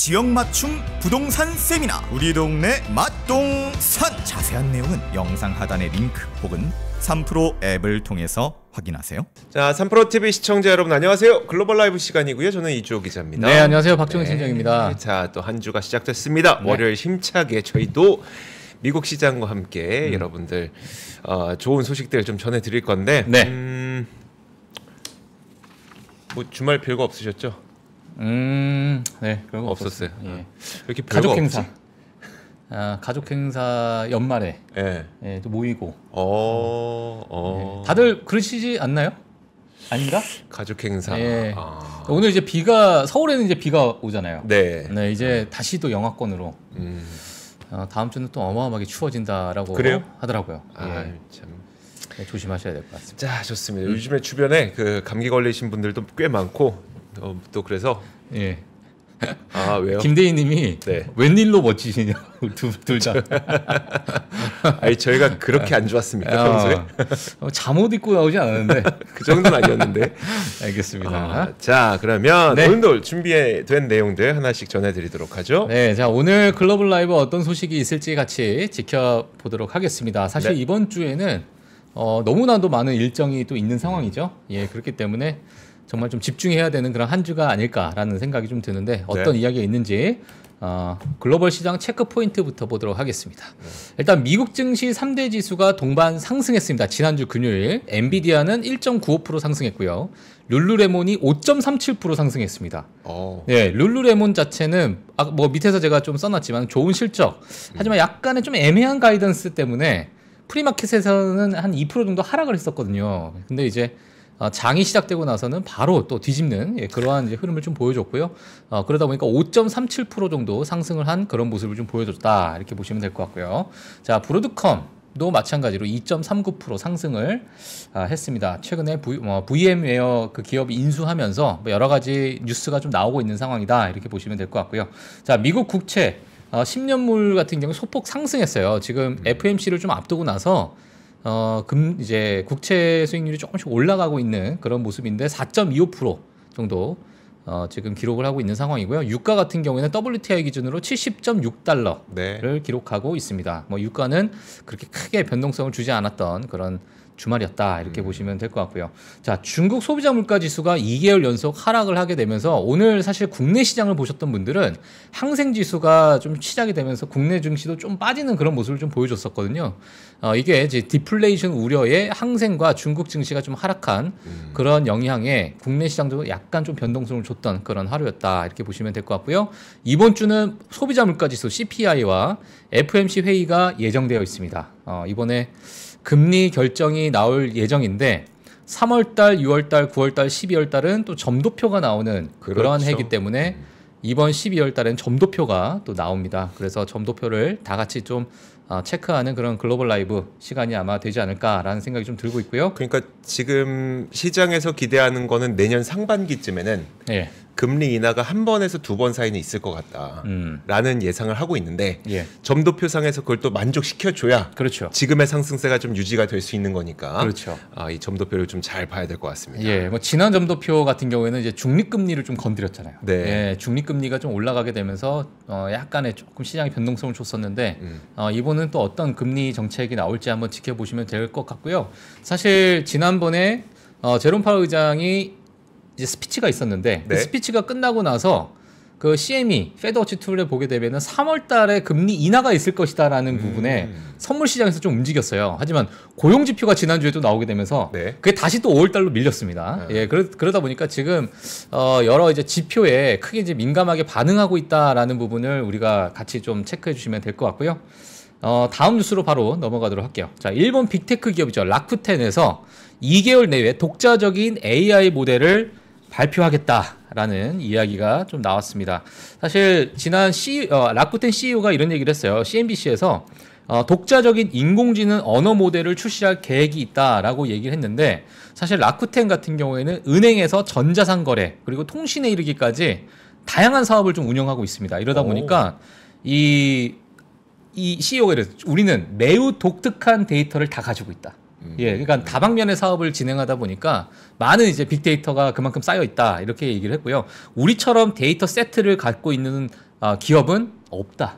지역 맞춤 부동산 세미나 우리 동네 맛동산. 자세한 내용은 영상 하단의 링크 혹은 3프로 앱을 통해서 확인하세요. 자, 3프로TV 시청자 여러분 안녕하세요. 글로벌 라이브 시간이고요. 저는 이주호 기자입니다. 네, 안녕하세요. 박정희 팀장입니다. 자, 또 한 주가 시작됐습니다. 네. 월요일 힘차게 저희도 미국 시장과 함께 여러분들 좋은 소식들 좀 전해드릴 건데 뭐 주말 별거 없으셨죠? 네, 별거 없었어요. 예. 이렇게 가족 행사. 가족 행사 연말에 예, 또 모이고. 예. 다들 그러시지 않나요? 아닌가? 가족 행사. 예. 오늘 이제 서울에는 이제 비가 오잖아요. 네. 네, 이제 다시 또 영하권으로. 다음 주는 또 어마어마하게 추워진다라고 그래요? 하더라고요. 예. 참. 네, 조심하셔야 될 것 같습니다. 자, 좋습니다. 요즘에 주변에 그 감기 걸리신 분들도 꽤 많고 또 그래서 예. 왜요? 김대희님이 네. 웬일로 멋지시냐 둘 다. 아니 저희가 그렇게 안 좋았습니까 평소에? 잠옷 입고 나오지 않았는데 그 정도는 아니었는데. 알겠습니다. 자 그러면 네. 오늘도 준비된 내용들 하나씩 전해드리도록 하죠. 네, 자 오늘 글로벌 라이브 어떤 소식이 있을지 같이 지켜보도록 하겠습니다. 사실 네. 이번 주에는 너무나도 많은 일정이 또 있는 상황이죠. 예, 그렇기 때문에 정말 좀 집중해야 되는 그런 한 주가 아닐까라는 생각이 좀 드는데 어떤 이야기가 있는지 글로벌 시장 체크 포인트부터 보도록 하겠습니다. 일단 미국 증시 3대 지수가 동반 상승했습니다. 지난주 금요일 엔비디아는 1.95% 상승했고요. 룰루레몬이 5.37% 상승했습니다. 네, 룰루레몬 자체는 뭐 밑에서 제가 좀 써놨지만 좋은 실적 하지만 약간의 좀 애매한 가이던스 때문에 프리마켓에서는 한 2% 정도 하락을 했었거든요. 근데 이제 장이 시작되고 나서는 바로 또 뒤집는 그러한 이제 흐름을 좀 보여줬고요. 그러다 보니까 5.37% 정도 상승을 한 그런 모습을 좀 보여줬다 이렇게 보시면 될 것 같고요. 자, 브로드컴도 마찬가지로 2.39% 상승을 했습니다. 최근에 VM웨어 그 기업이 인수하면서 여러 가지 뉴스가 좀 나오고 있는 상황이다 이렇게 보시면 될 것 같고요. 자, 미국 국채 10년물 같은 경우 소폭 상승했어요. 지금 FMC를 좀 앞두고 나서 이제 국채 수익률이 조금씩 올라가고 있는 그런 모습인데 4.25% 정도 지금 기록을 하고 있는 상황이고요. 유가 같은 경우에는 WTI 기준으로 70.6달러를 기록하고 있습니다. 뭐 유가는 그렇게 크게 변동성을 주지 않았던 그런 주말이었다 이렇게 보시면 될 것 같고요. 자, 중국 소비자 물가 지수가 2개월 연속 하락을 하게 되면서 오늘 사실 국내 시장을 보셨던 분들은 항생 지수가 좀 시작이 되면서 국내 증시도 좀 빠지는 그런 모습을 좀 보여줬었거든요. 이게 이제 디플레이션 우려에 항생과 중국 증시가 좀 하락한 그런 영향에 국내 시장도 약간 좀 변동성을 줬던 그런 하루였다 이렇게 보시면 될 것 같고요. 이번 주는 소비자 물가 지수 CPI와 FOMC 회의가 예정되어 있습니다. 이번에 금리 결정이 나올 예정인데 3월달, 6월달, 9월달, 12월달은 또 점도표가 나오는 그러한 해이기 때문에 이번 12월달엔 점도표가 또 나옵니다. 그래서 점도표를 다 같이 좀 체크하는 그런 글로벌 라이브 시간이 아마 되지 않을까라는 생각이 좀 들고 있고요. 그러니까 지금 시장에서 기대하는 거는 내년 상반기쯤에는 금리 인하가 한 번에서 두 번 사이는 있을 것 같다라는 예상을 하고 있는데 점도표상에서 그걸 또 만족시켜줘야 그렇죠. 지금의 상승세가 좀 유지가 될 수 있는 거니까 그렇죠. 이 점도표를 좀 잘 봐야 될 것 같습니다. 예, 뭐 지난 점도표 같은 경우에는 이제 중립금리를 좀 건드렸잖아요. 네. 예, 중립금리가 좀 올라가게 되면서 약간의 조금 시장에 변동성을 줬었는데 이번은 또 어떤 금리 정책이 나올지 한번 지켜보시면 될 것 같고요. 사실 지난번에 제롬 파월 의장이 이제 스피치가 있었는데 그 스피치가 끝나고 나서 그 CME 페드워치 툴을 보게 되면은 3월달에 금리 인하가 있을 것이다라는 부분에 선물 시장에서 좀 움직였어요. 하지만 고용 지표가 지난주에 또 나오게 되면서 그게 다시 또 5월달로 밀렸습니다. 예, 그러다 보니까 지금 여러 이제 지표에 크게 이제 민감하게 반응하고 있다라는 부분을 우리가 같이 좀 체크해 주시면 될 것 같고요. 다음 뉴스로 바로 넘어가도록 할게요. 자, 일본 빅테크 기업이죠. 라쿠텐에서 2개월 내외 독자적인 AI 모델을 발표하겠다라는 이야기가 좀 나왔습니다. 사실 지난 라쿠텐 CEO가 이런 얘기를 했어요. CNBC에서 독자적인 인공지능 언어 모델을 출시할 계획이 있다라고 얘기를 했는데 사실 라쿠텐 같은 경우에는 은행에서 전자상 거래 그리고 통신에 이르기까지 다양한 사업을 좀 운영하고 있습니다. 이러다 보니까 이 CEO가 이래서 우리는 매우 독특한 데이터를 다 가지고 있다. 예, 그러니까 다방면의 사업을 진행하다 보니까 많은 이제 빅데이터가 그만큼 쌓여 있다 이렇게 얘기를 했고요. 우리처럼 데이터 세트를 갖고 있는 기업은 없다.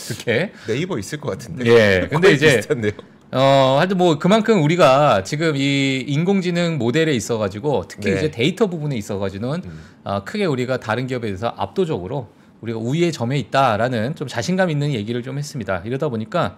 이렇게. 네이버 있을 것 같은데. 예. 근데 이제 비슷한데요. 하여튼 뭐 그만큼 우리가 지금 이 인공지능 모델에 있어가지고 특히 네. 이제 데이터 부분에 있어가지고는 크게 우리가 다른 기업에 대해서 압도적으로 우리가 우위의 점에 있다라는 좀 자신감 있는 얘기를 좀 했습니다. 이러다 보니까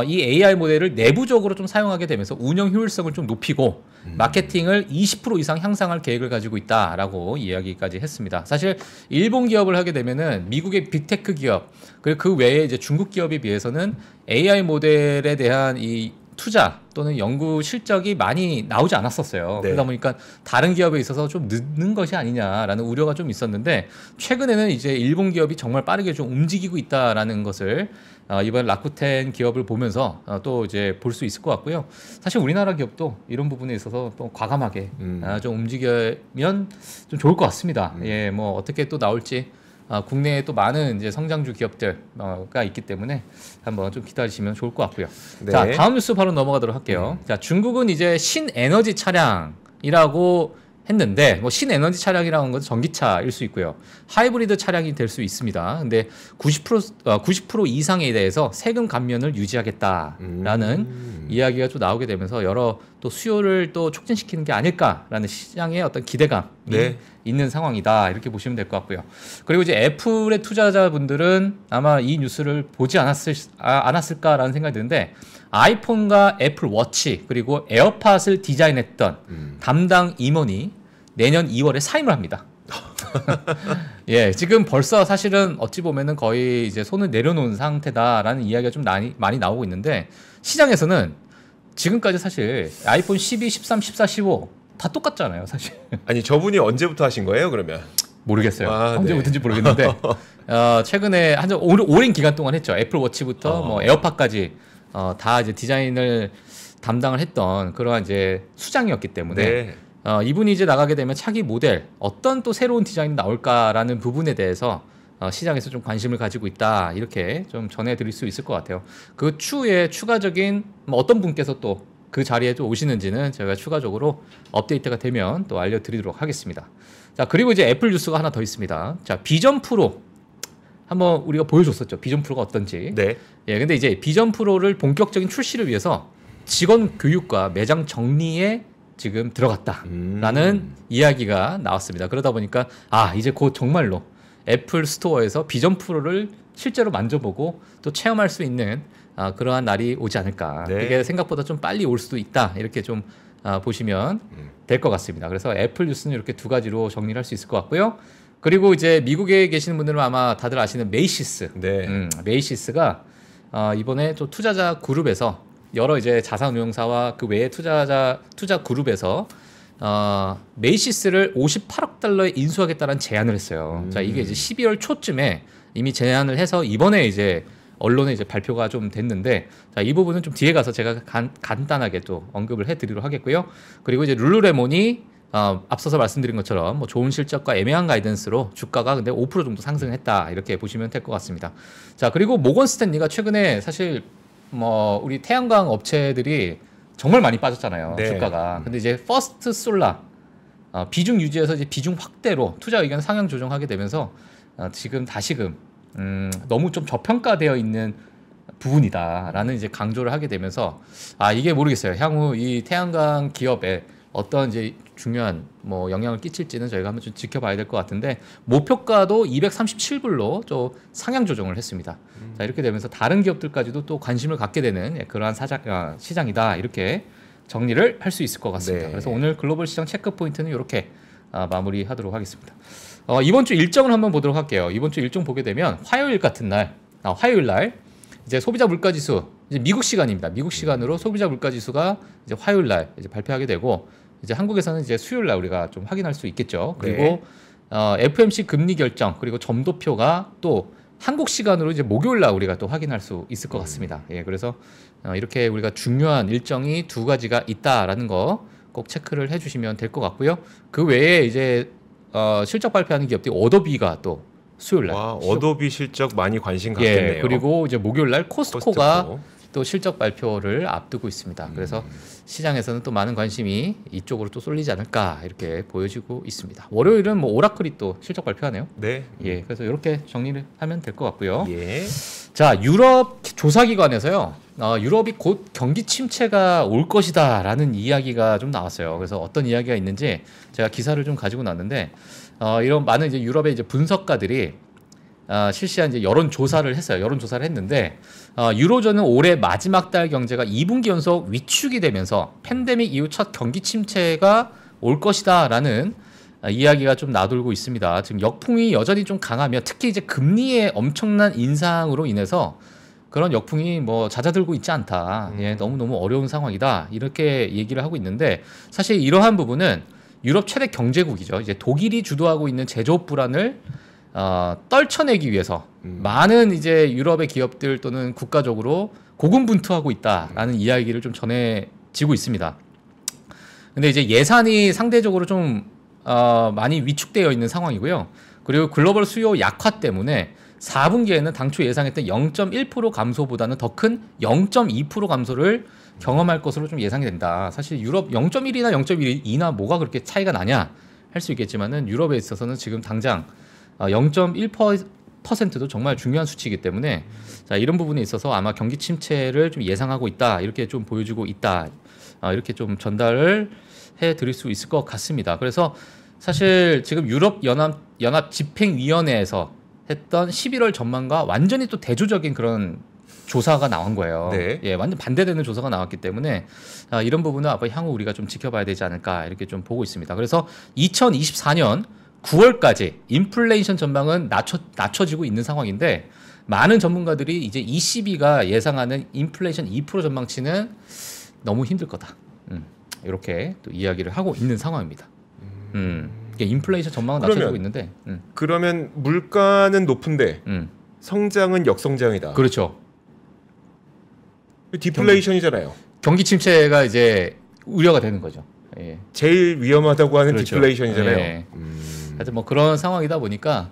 이 AI 모델을 내부적으로 좀 사용하게 되면서 운영 효율성을 좀 높이고 마케팅을 20% 이상 향상할 계획을 가지고 있다라고 이야기까지 했습니다. 사실 일본 기업을 하게 되면은 미국의 빅테크 기업 그리고 그 외에 이제 중국 기업에 비해서는 AI 모델에 대한 이 투자 또는 연구 실적이 많이 나오지 않았었어요. 네. 그러다 보니까 다른 기업에 있어서 좀 늦는 것이 아니냐라는 우려가 좀 있었는데 최근에는 이제 일본 기업이 정말 빠르게 좀 움직이고 있다라는 것을 이번 라쿠텐 기업을 보면서 또 이제 볼 수 있을 것 같고요. 사실 우리나라 기업도 이런 부분에 있어서 또 과감하게 좀 움직이면 좀 좋을 것 같습니다. 예, 뭐 어떻게 또 나올지. 국내에 또 많은 이제 성장주 기업들가 있기 때문에 한번 좀 기다리시면 좋을 것 같고요. 네. 자, 다음 뉴스 바로 넘어가도록 할게요. 자, 중국은 이제 신에너지 차량이라고 했는데 뭐 신에너지 차량이라는 건 전기차일 수 있고요. 하이브리드 차량이 될 수 있습니다. 근데 90% 이상에 대해서 세금 감면을 유지하겠다라는 이야기가 좀 나오게 되면서 여러 또 수요를 또 촉진시키는 게 아닐까라는 시장의 어떤 기대감이 있는 상황이다. 이렇게 보시면 될 것 같고요. 그리고 이제 애플의 투자자분들은 아마 이 뉴스를 보지 않았을까라는 생각이 드는데 아이폰과 애플 워치 그리고 에어팟을 디자인했던 담당 임원이 내년 2월에 사임을 합니다. 예, 지금 벌써 사실은 어찌 보면은 거의 이제 손을 내려놓은 상태다라는 이야기가 좀 많이 나오고 있는데 시장에서는 지금까지 사실 아이폰 12, 13, 14, 15 다 똑같잖아요, 사실. 아니 저분이 언제부터 하신 거예요, 그러면? 모르겠어요. 언제부터인지 모르겠는데 최근에 오랜 기간 동안 했죠. 애플 워치부터 뭐 에어팟까지 다 이제 디자인을 담당을 했던 그러한 이제 수장이었기 때문에 이분이 이제 나가게 되면 차기 모델 어떤 또 새로운 디자인이 나올까라는 부분에 대해서 시장에서 좀 관심을 가지고 있다 이렇게 좀 전해드릴 수 있을 것 같아요. 그 추후에 추가적인 뭐 어떤 분께서 또 그 자리에 또 오시는지는 저희가 추가적으로 업데이트가 되면 또 알려드리도록 하겠습니다. 자, 그리고 이제 애플 뉴스가 하나 더 있습니다. 자, 비전 프로 한번 우리가 보여줬었죠. 비전 프로가 어떤지. 네. 예, 근데 이제 비전 프로를 본격적인 출시를 위해서 직원 교육과 매장 정리에 지금 들어갔다라는 이야기가 나왔습니다. 그러다 보니까 이제 곧 정말로 애플 스토어에서 비전 프로를 실제로 만져보고 또 체험할 수 있는 그러한 날이 오지 않을까. 네. 이게 생각보다 좀 빨리 올 수도 있다. 이렇게 좀 보시면 될 것 같습니다. 그래서 애플 뉴스는 이렇게 두 가지로 정리를 할 수 있을 것 같고요. 그리고 이제 미국에 계시는 분들은 아마 다들 아시는 메이시스. 메이시스가 이번에 또 투자자 그룹에서 여러 이제 자산운용사와 그 외의 투자 그룹에서 메이시스를 58억 달러에 인수하겠다는 제안을 했어요. 자, 이게 이제 12월 초쯤에 이미 제안을 해서 이번에 이제 언론에 이제 발표가 좀 됐는데, 자, 이 부분은 좀 뒤에 가서 제가 간단하게 또 언급을 해드리도록 하겠고요. 그리고 이제 룰루레몬이 앞서서 말씀드린 것처럼 뭐 좋은 실적과 애매한 가이던스로 주가가 근데 5% 정도 상승했다 이렇게 보시면 될 것 같습니다. 자, 그리고 모건 스탠리가 최근에 사실 뭐 우리 태양광 업체들이 정말 많이 빠졌잖아요. 주가가. 근데 이제 퍼스트 솔라 비중 유지해서 이제 비중 확대로 투자 의견 상향 조정하게 되면서 지금 다시금 너무 좀 저평가되어 있는 부분이다라는 이제 강조를 하게 되면서 이게 모르겠어요. 향후 이 태양광 기업에 어떤 이제 중요한 뭐 영향을 끼칠지는 저희가 한번 좀 지켜봐야 될 것 같은데 목표가도 237불로 좀 상향 조정을 했습니다. 자, 이렇게 되면서 다른 기업들까지도 또 관심을 갖게 되는 그러한 시장이다 이렇게 정리를 할 수 있을 것 같습니다. 네. 그래서 오늘 글로벌 시장 체크 포인트는 이렇게 마무리하도록 하겠습니다. 이번 주 일정을 한번 보도록 할게요. 이번 주 일정 보게 되면 화요일 같은 날, 화요일 날 이제 소비자 물가지수 이제 미국 시간입니다. 미국 시간으로 소비자 물가지수가 이제 화요일 날 이제 발표하게 되고 이제 한국에서는 이제 수요일 날 우리가 좀 확인할 수 있겠죠. 그리고 FOMC 금리 결정 그리고 점도표가 또 한국 시간으로 이제 목요일 날 우리가 또 확인할 수 있을 것 같습니다. 예, 그래서 이렇게 우리가 중요한 일정이 두 가지가 있다라는 거 꼭 체크를 해주시면 될 것 같고요. 그 외에 이제 실적 발표하는 기업들이 어도비가 또 수요일 날. 어도비 실적 많이 관심 갖겠네요. 예, 그리고 이제 목요일 날 코스트코가 또 또 실적 발표를 앞두고 있습니다. 그래서 시장에서는 또 많은 관심이 이쪽으로 또 쏠리지 않을까 이렇게 보여지고 있습니다. 월요일은 뭐 오라클이 또 실적 발표하네요. 네. 예, 그래서 이렇게 정리를 하면 될 것 같고요. 예. 자, 유럽 조사기관에서요. 유럽이 곧 경기 침체가 올 것이다라는 이야기가 좀 나왔어요. 그래서 어떤 이야기가 있는지 제가 기사를 좀 가지고 났는데 이런 많은 이제 유럽의 이제 분석가들이 실시한 이제 여론 조사를 했어요. 여론 조사를 했는데 유로존은 올해 마지막 달 경제가 2분기 연속 위축이 되면서 팬데믹 이후 첫 경기 침체가 올 것이다라는 이야기가 좀 나돌고 있습니다. 지금 역풍이 여전히 좀 강하며 특히 이제 금리의 엄청난 인상으로 인해서 그런 역풍이 뭐 잦아들고 있지 않다. 예, 너무너무 어려운 상황이다. 이렇게 얘기를 하고 있는데 사실 이러한 부분은 유럽 최대 경제국이죠. 이제 독일이 주도하고 있는 제조업 불안을 떨쳐내기 위해서 많은 이제 유럽의 기업들 또는 국가적으로 고군분투하고 있다라는 이야기를 좀 전해지고 있습니다. 근데 이제 예산이 상대적으로 좀 많이 위축되어 있는 상황이고요. 그리고 글로벌 수요 약화 때문에 4분기에는 당초 예상했던 0.1% 감소보다는 더 큰 0.2% 감소를 경험할 것으로 좀 예상이 된다. 사실 유럽 0.1이나 0.2나 뭐가 그렇게 차이가 나냐 할 수 있겠지만은 유럽에 있어서는 지금 당장 0.1%도 정말 중요한 수치이기 때문에 자, 이런 부분에 있어서 아마 경기 침체를 좀 예상하고 있다. 이렇게 좀 보여주고 있다. 이렇게 좀 전달을 해드릴 수 있을 것 같습니다. 그래서 사실 지금 유럽 연합 집행위원회에서 했던 11월 전망과 완전히 또 대조적인 그런 조사가 나온 거예요. 네. 예, 완전 반대되는 조사가 나왔기 때문에 이런 부분은 앞으로 향후 우리가 좀 지켜봐야 되지 않을까 이렇게 좀 보고 있습니다. 그래서 2024년 9월까지 인플레이션 전망은 낮춰지고 있는 상황인데 많은 전문가들이 이제 ECB가 예상하는 인플레이션 2% 전망치는 너무 힘들 거다. 이렇게 또 이야기를 하고 있는 상황입니다. 인플레이션 전망은 낮춰지고 있는데 그러면 물가는 높은데 성장은 역성장이다. 그렇죠. 디플레이션이잖아요. 경기 침체가 이제 우려가 되는 거죠. 예. 제일 위험하다고 하는 그렇죠. 디플레이션이잖아요. 예. 하여튼 뭐 그런 상황이다 보니까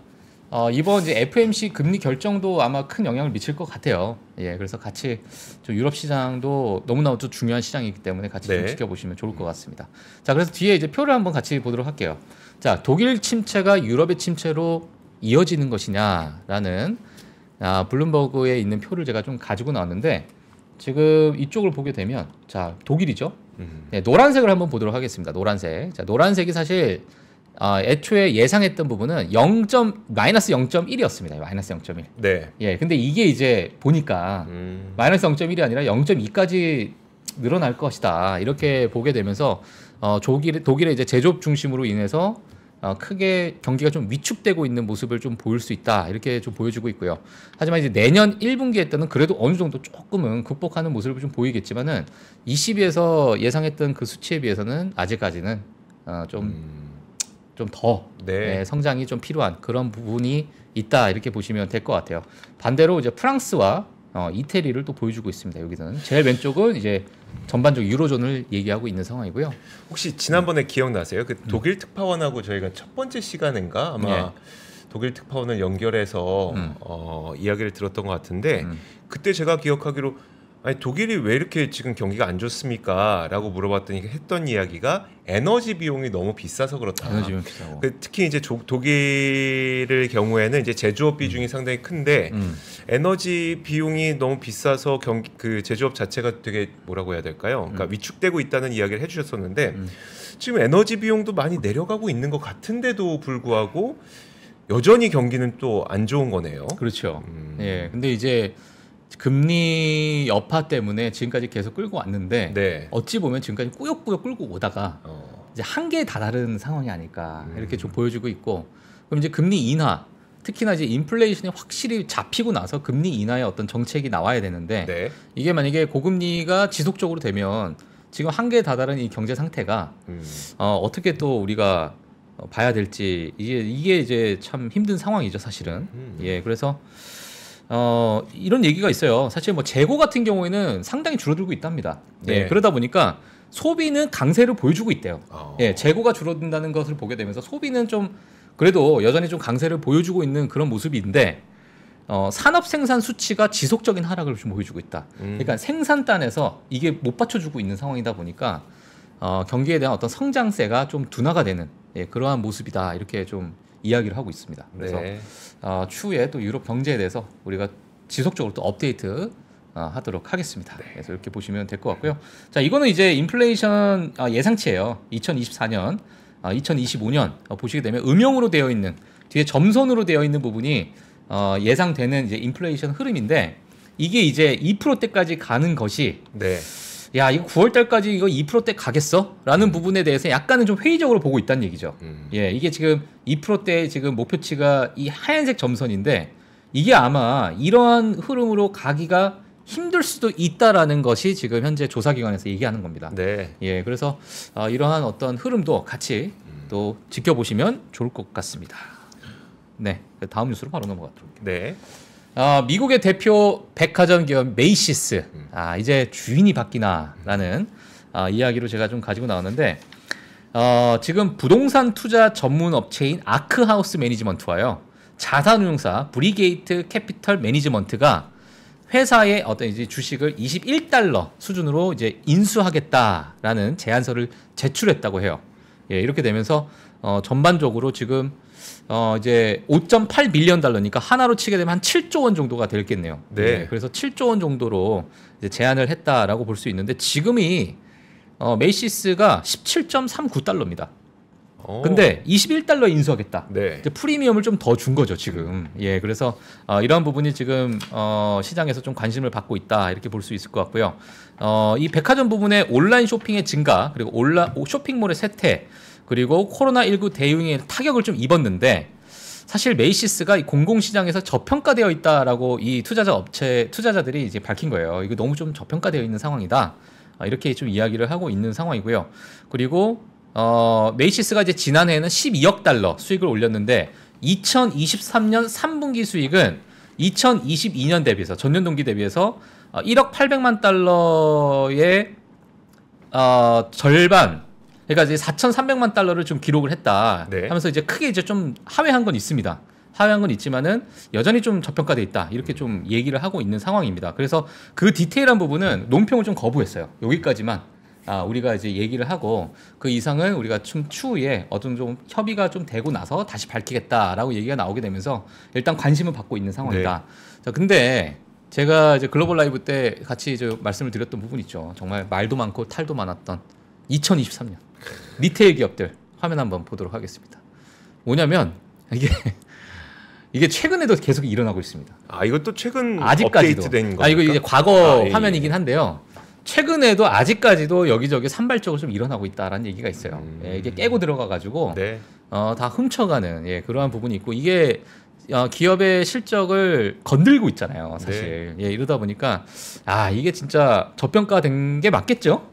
이번 이제 FMC 금리 결정도 아마 큰 영향을 미칠 것 같아요. 예, 그래서 같이 좀 유럽 시장도 너무나도 중요한 시장이기 때문에 같이 좀 지켜보시면 좋을 것 같습니다. 자, 그래서 뒤에 이제 표를 한번 같이 보도록 할게요. 자, 독일 침체가 유럽의 침체로 이어지는 것이냐라는 블룸버그에 있는 표를 제가 좀 가지고 나왔는데 지금 이쪽을 보게 되면 자, 독일이죠. 네, 노란색을 한번 보도록 하겠습니다. 노란색. 자, 노란색이 사실 애초에 예상했던 부분은 마이너스 0.1이었습니다. 마이너스 0.1. 네. 예, 근데 이게 이제 보니까 마이너스 0.1이 아니라 0.2까지 늘어날 것이다. 이렇게 보게 되면서 독일의 이제 제조업 중심으로 인해서 크게 경기가 좀 위축되고 있는 모습을 좀 보일 수 있다. 이렇게 좀 보여주고 있고요. 하지만 이제 내년 1분기에 때는 그래도 어느 정도 조금은 극복하는 모습을 좀 보이겠지만은 ECB에서 예상했던 그 수치에 비해서는 아직까지는 좀 더 성장이 좀 필요한 그런 부분이 있다 이렇게 보시면 될 것 같아요. 반대로 이제 프랑스와 이태리를 또 보여주고 있습니다. 여기서는 제일 왼쪽은 이제 전반적 유로존을 얘기하고 있는 상황이고요. 혹시 지난번에 기억나세요? 그 독일 특파원하고 저희가 첫 번째 시간인가 아마 독일 특파원을 연결해서 이야기를 들었던 것 같은데 그때 제가 기억하기로 아니 독일이 왜 이렇게 지금 경기가 안 좋습니까? 라고 물어봤더니 했던 이야기가 에너지 비용이 너무 비싸서 그렇다. 에너지 비용 비싸고. 특히 이제 독일의 경우에는 이제 제조업 비중이 상당히 큰데 에너지 비용이 너무 비싸서 그 제조업 자체가 되게 뭐라고 해야 될까요? 그러니까 위축되고 있다는 이야기를 해주셨었는데 지금 에너지 비용도 많이 내려가고 있는 것 같은데도 불구하고 여전히 경기는 또 안 좋은 거네요. 그렇죠. 예, 근데 이제 금리 여파 때문에 지금까지 계속 끌고 왔는데 어찌 보면 지금까지 꾸역꾸역 끌고 오다가 이제 한계에 다다른 상황이 아닐까 이렇게 좀 보여주고 있고 그럼 이제 금리 인하 특히나 이제 인플레이션이 확실히 잡히고 나서 금리 인하의 어떤 정책이 나와야 되는데 이게 만약에 고금리가 지속적으로 되면 지금 한계에 다다른 이 경제 상태가 어떻게 또 우리가 봐야 될지 이게 이제 참 힘든 상황이죠 사실은. 예, 그래서 이런 얘기가 있어요. 사실 뭐 재고 같은 경우에는 상당히 줄어들고 있답니다. 예, 그러다 보니까 소비는 강세를 보여주고 있대요. 예, 재고가 줄어든다는 것을 보게 되면서 소비는 좀 그래도 여전히 좀 강세를 보여주고 있는 그런 모습인데 산업 생산 수치가 지속적인 하락을 좀 보여주고 있다. 그러니까 생산단에서 이게 못 받쳐주고 있는 상황이다 보니까 경기에 대한 어떤 성장세가 좀 둔화가 되는 그러한 모습이다. 이렇게 좀 이야기를 하고 있습니다. 그래서 네. 추후에 또 유럽 경제에 대해서 우리가 지속적으로 또 업데이트 하도록 하겠습니다. 그래서 이렇게 보시면 될 것 같고요. 자, 이거는 이제 인플레이션 예상치예요. 2024년, 2025년 보시게 되면 음영으로 되어 있는 뒤에 점선으로 되어 있는 부분이 예상되는 이제 인플레이션 흐름인데 이게 이제 2%대까지 가는 것이 네. 야, 이거 9월 달까지 이거 2%대 가겠어? 라는 부분에 대해서 약간은 좀 회의적으로 보고 있다는 얘기죠. 예, 이게 지금 2%대 지금 목표치가 이 하얀색 점선인데 이게 아마 이러한 흐름으로 가기가 힘들 수도 있다라는 것이 지금 현재 조사기관에서 얘기하는 겁니다. 네. 예, 그래서 이러한 어떤 흐름도 같이 또 지켜보시면 좋을 것 같습니다. 네, 다음 뉴스로 바로 넘어가도록 할게요. 네. 미국의 대표 백화점 기업 메이시스, 이제 주인이 바뀌나라는 이야기로 제가 좀 가지고 나왔는데 지금 부동산 투자 전문 업체인 아크하우스 매니지먼트와요 자산운용사 브리게이트 캐피털 매니지먼트가 회사의 어떤 이제 주식을 21달러 수준으로 이제 인수하겠다라는 제안서를 제출했다고 해요. 예, 이렇게 되면서 전반적으로 지금 이제 5.8 빌리언 달러니까 하나로 치게 되면 한 7조 원 정도가 되겠네요. 네. 예, 그래서 7조 원 정도로 이제 제안을 했다라고 볼 수 있는데 지금이 메이시스가 17.39달러입니다. 근데 21달러 인수하겠다. 네. 이제 프리미엄을 좀 더 준 거죠 지금. 예, 그래서 이러한 부분이 지금 시장에서 좀 관심을 받고 있다 이렇게 볼 수 있을 것 같고요. 이 백화점 부분의 온라인 쇼핑의 증가 그리고 쇼핑몰의 쇠퇴 그리고 코로나19 대응에 타격을 좀 입었는데 사실 메이시스가 이 공공시장에서 저평가되어 있다라고 이 투자자들이 이제 밝힌 거예요. 이거 너무 좀 저평가되어 있는 상황이다. 이렇게 좀 이야기를 하고 있는 상황이고요. 그리고 메이시스가 이제 지난해에는 12억 달러 수익을 올렸는데 2023년 3분기 수익은 2022년 대비해서 전년 동기 대비해서 1억 800만 달러의 절반 그러니까 이제 4,300만 달러를 좀 기록을 했다 네. 하면서 이제 크게 이제 좀 하회한 건 있습니다. 하회한 건 있지만은 여전히 좀 저평가돼 있다 이렇게 좀 얘기를 하고 있는 상황입니다. 그래서 그 디테일한 부분은 논평을 좀 거부했어요. 여기까지만 우리가 이제 얘기를 하고 그 이상은 우리가 추후에 어떤 좀 협의가 좀 되고 나서 다시 밝히겠다라고 얘기가 나오게 되면서 일단 관심을 받고 있는 상황이다. 네. 자, 근데 제가 이제 글로벌 라이브 때 같이 이제 말씀을 드렸던 부분 있죠. 정말 말도 많고 탈도 많았던 2023년 리테일 기업들 화면 한번 보도록 하겠습니다. 뭐냐면 이게 최근에도 계속 일어나고 있습니다. 이것도 최근 아직까지도 업데이트된 겁니까? 이거 이제 과거 예. 화면이긴 한데요. 최근에도 아직까지도 여기저기 산발적으로 좀 일어나고 있다라는 얘기가 있어요. 예, 이게 깨고 들어가가지고 네. 다 훔쳐가는 그러한 부분이 있고 이게 기업의 실적을 건들고 있잖아요, 사실. 예, 이러다 보니까 이게 진짜 저평가된 게 맞겠죠?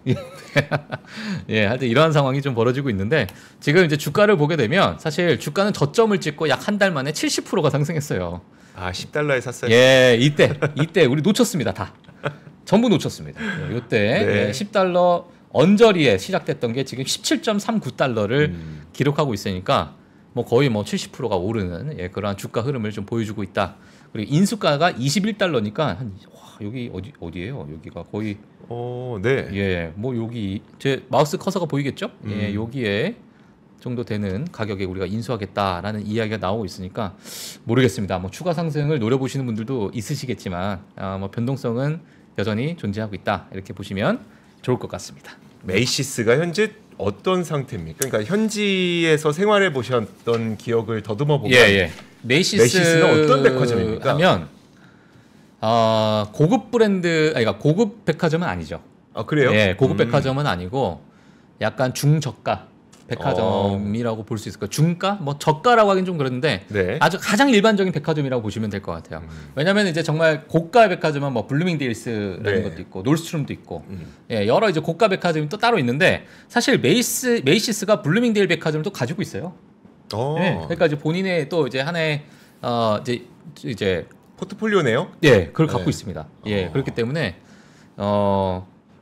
예, 하여튼 이러한 상황이 좀 벌어지고 있는데 지금 이제 주가를 보게 되면 사실 주가는 저점을 찍고 약 한 달 만에 70%가 상승했어요. 10달러에 샀어요. 예, 이때 우리 놓쳤습니다, 다. 전부 놓쳤습니다. 이때 네. 10달러 언저리에 시작됐던 게 지금 17.39달러를 기록하고 있으니까 뭐 거의 70%가 오르는 그러한 주가 흐름을 좀 보여주고 있다. 그리고 인수가가 21달러니까 여기 어디예요? 여기가 거의 네. 예, 뭐 여기 제 마우스 커서가 보이겠죠? 예, 여기에 정도 되는 가격에 우리가 인수하겠다라는 이야기가 나오고 있으니까 모르겠습니다. 뭐 추가 상승을 노려보시는 분들도 있으시겠지만 뭐 변동성은 여전히 존재하고 있다. 이렇게 보시면 좋을 것 같습니다. 메이시스가 현재 어떤 상태입니까? 그러니까 현지에서 생활해 보셨던 기억을 더듬어 보면 메이시스는 어떤 백화점입니까? 하면 고급 브랜드 그러니까 고급 백화점은 아니죠. 그래요? 예, 고급 백화점은 아니고 약간 중저가 백화점이라고 볼 수 있을 거예요. 중가? 뭐 저가라고 하긴 좀 그런데 네. 아주 가장 일반적인 백화점이라고 보시면 될 것 같아요. 왜냐하면 이제 정말 고가 백화점은 뭐 블루밍데일스라는 것도 있고 놀스트롬도 있고 여러 이제 고가 백화점이 또 따로 있는데 사실 메이시스가 블루밍데일 백화점을 또 가지고 있어요. 네, 그러니까 이제 본인의 또 이제 하나의 이제 포트폴리오네요. 예, 그걸 갖고 있습니다. 예, 그렇기 때문에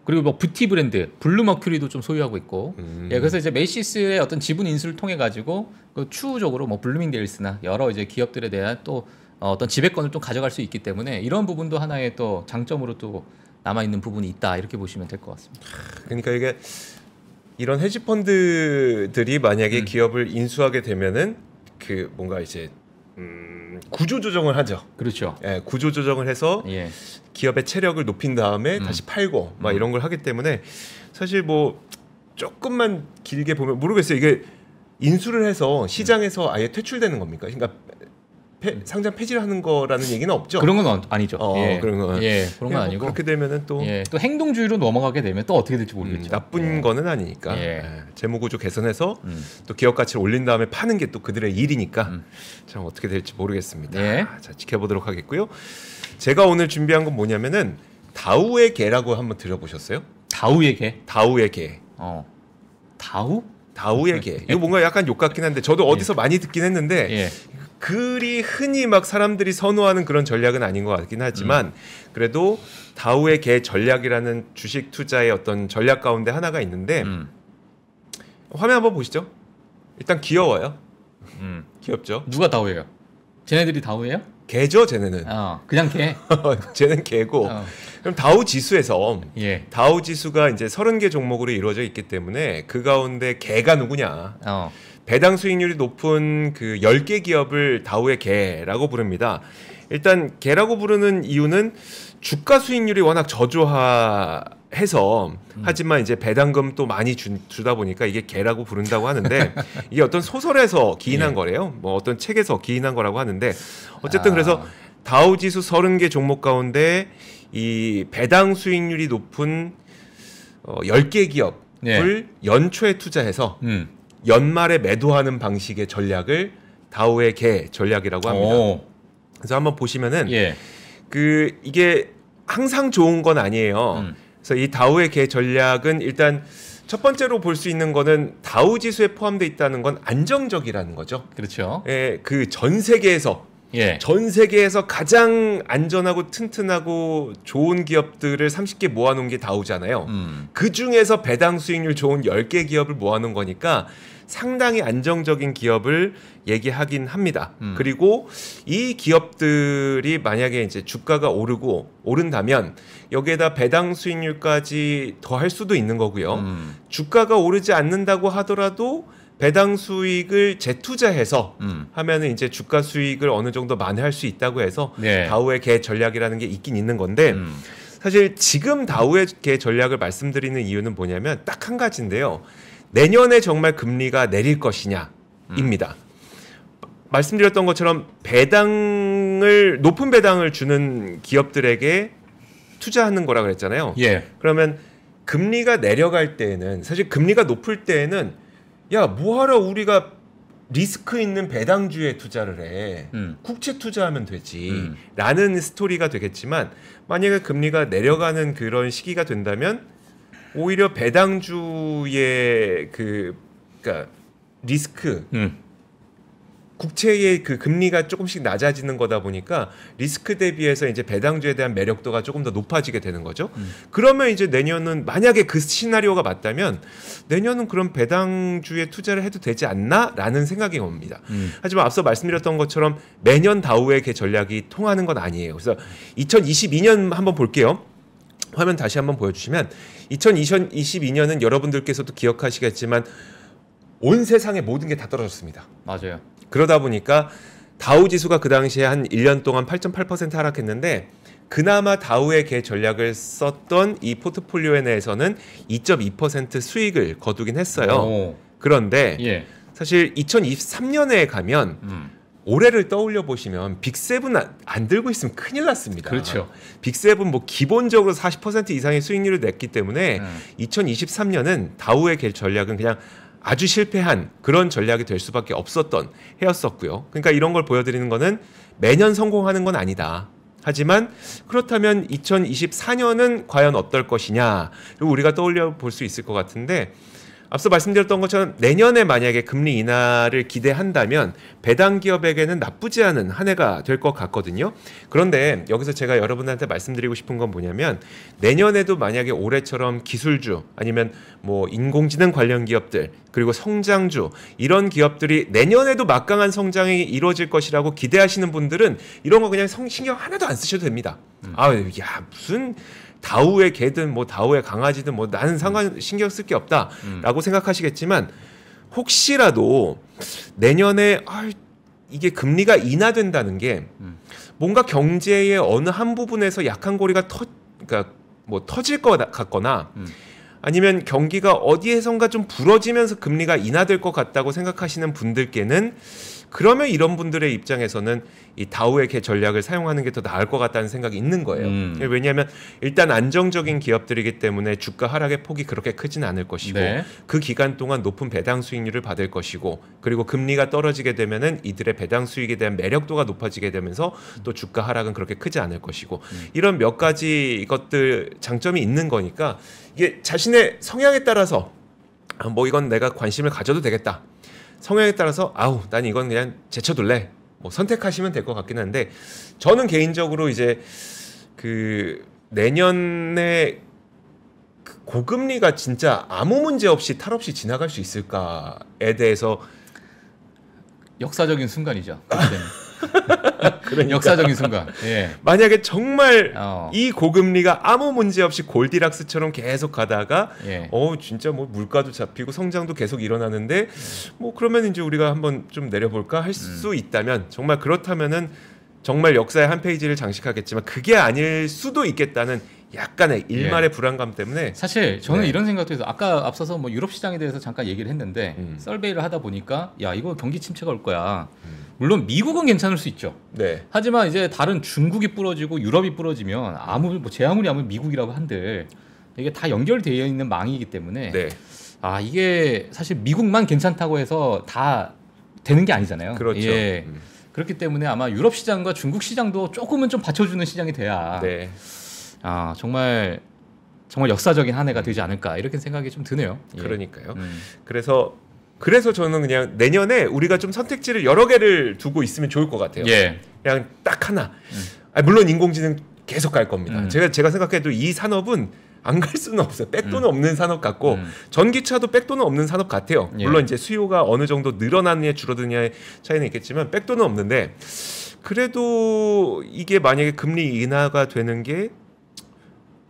그리고 뭐 뷰티 브랜드 블루 머큐리도 좀 소유하고 있고 예, 그래서 이제 메이시스의 어떤 지분 인수를 통해 가지고 추후적으로 뭐 블루밍데일스나 여러 이제 기업들에 대한 또 어떤 지배권을 좀 가져갈 수 있기 때문에 이런 부분도 하나의 또 장점으로 또 남아 있는 부분이 있다 이렇게 보시면 될 것 같습니다. 그러니까 이게 이런 헤지펀드들이 만약에 기업을 인수하게 되면은 그 뭔가 이제 구조 조정을 하죠. 그렇죠. 예, 구조 조정을 해서 예. 기업의 체력을 높인 다음에 다시 팔고 막 이런 걸 하기 때문에 사실 뭐 조금만 길게 보면 모르겠어요. 이게 인수를 해서 시장에서 아예 퇴출되는 겁니까? 그러니까 상장 폐지를 하는 거라는 얘기는 없죠. 그런 건 아니죠. 그런 건 그런 건 아니고 그렇게 되면은 또 또 행동주의로 넘어가게 되면 또 어떻게 될지 모르겠죠. 나쁜 거는 아니니까 재무구조 개선해서 또 기업 가치를 올린 다음에 파는 게 또 그들의 일이니까 참 어떻게 될지 모르겠습니다. 자, 지켜보도록 하겠고요. 제가 오늘 준비한 건 뭐냐면은 다우의 개라고 한번 들어보셨어요? 다우의 개? 다우의 개. 다우? 다우의 개. 이거 뭔가 약간 욕 같긴 한데 저도 어디서 많이 듣긴 했는데 그리 흔히 막 사람들이 선호하는 그런 전략은 아닌 것 같긴 하지만 그래도 다우의 개 전략이라는 주식 투자의 어떤 전략 가운데 하나가 있는데 화면 한번 보시죠. 일단 귀여워요. 귀엽죠. 누가 다우예요? 쟤네들이 다우예요? 개죠, 쟤네는. 그냥 개. 쟤는 개고. 그럼 다우 지수에서 다우 지수가 이제 30개 종목으로 이루어져 있기 때문에 그 가운데 개가 누구냐? 배당 수익률이 높은 그 10개 기업을 다우의 개라고 부릅니다. 일단 개라고 부르는 이유는 주가 수익률이 워낙 저조해서 하지만 이제 배당금 또 많이 주다 보니까 이게 개라고 부른다고 하는데 이게 어떤 소설에서 기인한 거래요. 뭐 어떤 책에서 기인한 거라고 하는데 어쨌든 그래서 다우 지수 30개 종목 가운데 이 배당 수익률이 높은 10개 기업을 연초에 투자해서 연말에 매도하는 방식의 전략을 다우의 개 전략이라고 합니다. 그래서 한번 보시면은 그 이게 항상 좋은 건 아니에요. 그래서 이 다우의 개 전략은 일단 첫 번째로 볼 수 있는 거는 다우 지수에 포함되어 있다는 건 안정적이라는 거죠. 그렇죠. 그 전 세계에서 전 세계에서 가장 안전하고 튼튼하고 좋은 기업들을 30개 모아놓은 게 다우잖아요. 그 중에서 배당 수익률 좋은 10개 기업을 모아놓은 거니까 상당히 안정적인 기업을 얘기하긴 합니다. 그리고 이 기업들이 만약에 이제 주가가 오른다면 여기에다 배당 수익률까지 더할 수도 있는 거고요. 주가가 오르지 않는다고 하더라도 배당 수익을 재투자해서 하면은 이제 주가 수익을 어느 정도 만회할 수 있다고 해서 다우의 개 전략이라는 게 있긴 있는 건데 사실 지금 다우의 개 전략을 말씀드리는 이유는 뭐냐면 딱 한 가지인데요. 내년에 정말 금리가 내릴 것이냐입니다. 말씀드렸던 것처럼 높은 배당을 주는 기업들에게 투자하는 거라 그랬잖아요. 그러면 금리가 내려갈 때에는 사실 금리가 높을 때에는 야, 뭐하러 우리가 리스크 있는 배당주에 투자를 해. 국채 투자하면 되지. 라는 스토리가 되겠지만 만약에 금리가 내려가는 그런 시기가 된다면 오히려 배당주의 그러니까 리스크 국채의 그 금리가 조금씩 낮아지는 거다 보니까 리스크 대비해서 이제 배당주에 대한 매력도가 조금 더 높아지게 되는 거죠. 그러면 이제 내년은 만약에 그 시나리오가 맞다면 내년은 그런 배당주에 투자를 해도 되지 않나라는 생각이 옵니다. 하지만 앞서 말씀드렸던 것처럼 매년 다우의 개 전략이 통하는 건 아니에요. 그래서 2022년 한번 볼게요. 화면 다시 한번 보여주시면 2022년은 여러분들께서도 기억하시겠지만 온 세상의 모든 게 다 떨어졌습니다. 맞아요. 그러다 보니까 다우 지수가 그 당시에 한 1년 동안 8.8% 하락했는데 그나마 다우의 개 전략을 썼던 이 포트폴리오에 내에서는 2.2% 수익을 거두긴 했어요. 그런데 사실 2023년에 가면 올해를 떠올려 보시면 빅7 안 들고 있으면 큰일 났습니다. 그렇죠. 빅7 뭐 기본적으로 40% 이상의 수익률을 냈기 때문에 2023년은 다우의 개 전략은 그냥 아주 실패한 그런 전략이 될 수밖에 없었던 해였었고요. 그러니까 이런 걸 보여드리는 거는 매년 성공하는 건 아니다. 하지만 그렇다면 2024년은 과연 어떨 것이냐. 그리고 우리가 떠올려 볼 수 있을 것 같은데 앞서 말씀드렸던 것처럼 내년에 만약에 금리 인하를 기대한다면 배당 기업에게는 나쁘지 않은 한 해가 될 것 같거든요. 그런데 여기서 제가 여러분한테 말씀드리고 싶은 건 뭐냐면 내년에도 만약에 올해처럼 기술주 아니면 뭐 인공지능 관련 기업들 그리고 성장주 이런 기업들이 내년에도 막강한 성장이 이루어질 것이라고 기대하시는 분들은 이런 거 그냥 신경 하나도 안 쓰셔도 됩니다. 야 무슨 다우의 개든 뭐 다우의 강아지든 뭐 나는 신경 쓸 게 없다라고 생각하시겠지만 혹시라도 내년에 이게 금리가 인하된다는 게 뭔가 경제의 어느 한 부분에서 약한 고리가 그러니까 뭐 터질 것 같거나 아니면 경기가 어디에선가 좀 부러지면서 금리가 인하될 것 같다고 생각하시는 분들께는 그러면 이런 분들의 입장에서는 이 다우의 개 전략을 사용하는 게 더 나을 것 같다는 생각이 있는 거예요. 왜냐하면 일단 안정적인 기업들이기 때문에 주가 하락의 폭이 그렇게 크진 않을 것이고 네. 그 기간 동안 높은 배당 수익률을 받을 것이고 그리고 금리가 떨어지게 되면은 이들의 배당 수익에 대한 매력도가 높아지게 되면서 또 주가 하락은 그렇게 크지 않을 것이고 이런 몇 가지 것들 장점이 있는 거니까 이게 자신의 성향에 따라서 뭐 이건 내가 관심을 가져도 되겠다. 성향에 따라서 난 이건 그냥 제쳐둘래 뭐 선택하시면 될 것 같긴 한데 저는 개인적으로 이제 그 내년에 고금리가 진짜 아무 문제 없이 탈 없이 지나갈 수 있을까에 대해서 역사적인 순간이죠. 그러니까. 역사적인 순간. 예. 만약에 정말 이 고금리가 아무 문제 없이 골디락스처럼 계속 가다가 진짜 뭐 물가도 잡히고 성장도 계속 일어나는데 뭐 그러면 이제 우리가 한번 좀 내려볼까 할 수 있다면 정말 그렇다면은 정말 역사의 한 페이지를 장식하겠지만 그게 아닐 수도 있겠다는 약간의 일말의 불안감 때문에 사실 저는 이런 생각도 해서 아까 앞서서 뭐 유럽 시장에 대해서 잠깐 얘기를 했는데 설베이를 하다 보니까 이거 경기 침체가 올 거야. 물론 미국은 괜찮을 수 있죠. 네. 하지만 이제 다른 중국이 부러지고 유럽이 부러지면 제 아무리 미국이라고 한들 이게 다 연결되어 있는 망이기 때문에 이게 사실 미국만 괜찮다고 해서 다 되는 게 아니잖아요. 그렇죠. 예. 그렇기 때문에 아마 유럽 시장과 중국 시장도 조금은 좀 받쳐주는 시장이 돼야 정말 역사적인 한 해가 되지 않을까 이렇게 생각이 좀 드네요. 그러니까요. 그래서 저는 그냥 내년에 우리가 좀 선택지를 여러 개를 두고 있으면 좋을 것 같아요. 그냥 딱 하나. 물론 인공지능 계속 갈 겁니다. 제가 생각해도 이 산업은 안 갈 수는 없어요. 백도는 없는 산업 같고 전기차도 백도는 없는 산업 같아요. 물론 이제 수요가 어느 정도 늘어나느냐 줄어드느냐의 차이는 있겠지만 백도는 없는데 그래도 이게 만약에 금리 인하가 되는 게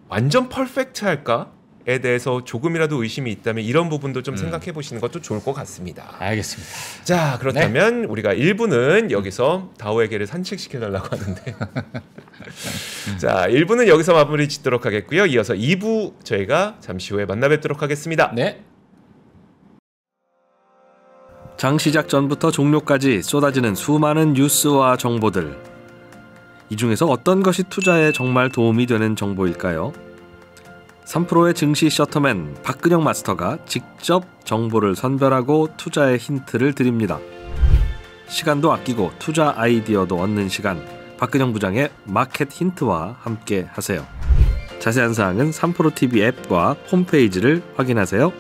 완전 퍼펙트 할까에 대해서 조금이라도 의심이 있다면 이런 부분도 좀 생각해 보시는 것도 좋을 것 같습니다. 알겠습니다. 자, 그렇다면 우리가 1부는 여기서 다오의 개를 산책시켜달라고 하는데 자, 1부는 여기서 마무리 짓도록 하겠고요. 이어서 2부 저희가 잠시 후에 만나 뵙도록 하겠습니다. 네. 장 시작 전부터 종료까지 쏟아지는 수많은 뉴스와 정보들. 이 중에서 어떤 것이 투자에 정말 도움이 되는 정보일까요? 3프로의 증시 셔터맨 박근영 마스터가 직접 정보를 선별하고 투자의 힌트를 드립니다. 시간도 아끼고 투자 아이디어도 얻는 시간, 박근영 부장의 마켓 힌트와 함께 하세요. 자세한 사항은 3프로TV 앱과 홈페이지를 확인하세요.